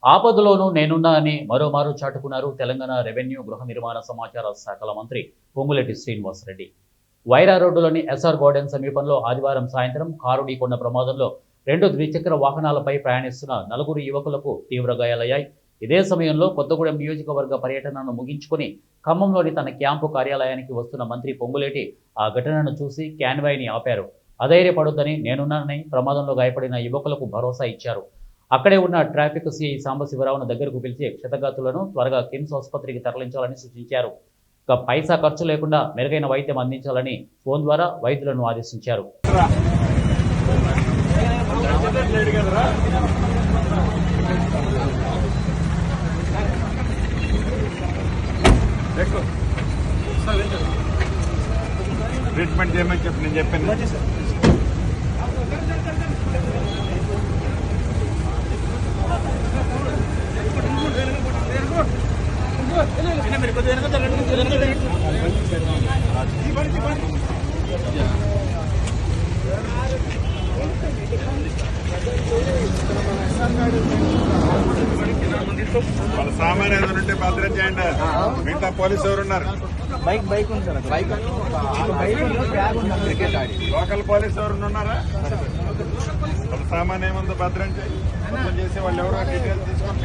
ఆపదలోనూ నేనున్నా అని మరోమారు చాటుకున్నారు తెలంగాణ రెవెన్యూ గృహ నిర్మాణ సమాచార శాఖల మంత్రి పొంగులేటి శ్రీనివాసరెడ్డి. వైరా రోడ్డులోని ఎస్ఆర్ గార్డెన్ సమీపంలో ఆదివారం సాయంత్రం కారు ఢీకొన్న ప్రమాదంలో 2 ద్విచక్ర వాహనాలపై ప్రయాణిస్తున్న 4 యువకులకు తీవ్ర గాయాలయ్యాయి. ఇదే సమయంలో కొత్తగూడెం నియోజకవర్గ పర్యటనను ముగించుకుని ఖమ్మంలోని తన క్యాంపు కార్యాలయానికి వస్తున్న మంత్రి పొంగులేటి ఆ ఘటనను చూసి క్యాన్వాయ్ని ఆపారు. అధైర్యపడొద్దని, నేనున్నానని ప్రమాదంలో గాయపడిన యువకులకు భరోసా ఇచ్చారు. అక్కడే ఉన్న ట్రాఫిక్ సిఐ సాంబశివరావును దగ్గరకు పిలిచి క్షతగాతులను త్వరగా కిమ్స్ ఆసుపత్రికి తరలించాలని సూచించారు. ఇక పైసా ఖర్చు లేకుండా మెరుగైన వైద్యం అందించాలని ఫోన్ ద్వారా వైద్యులను ఆదేశించారు. ట్రీట్మెంట్ చేయమని చెప్పి నేను చెప్పాను. వాళ్ళ సామాన్ ఏదైనా ఉంటే భద్రం చేయండి. మిగతా పోలీసు ఎవరు ఉన్నారు? బైక్ ఉంది సార్. లోకల్ పోలీసు ఎవరు ఉన్నారా? వాళ్ళ సామాన్ ఏముందో భద్రం చేసి వాళ్ళు ఎవరో డీటెయిల్స్ తీసుకొని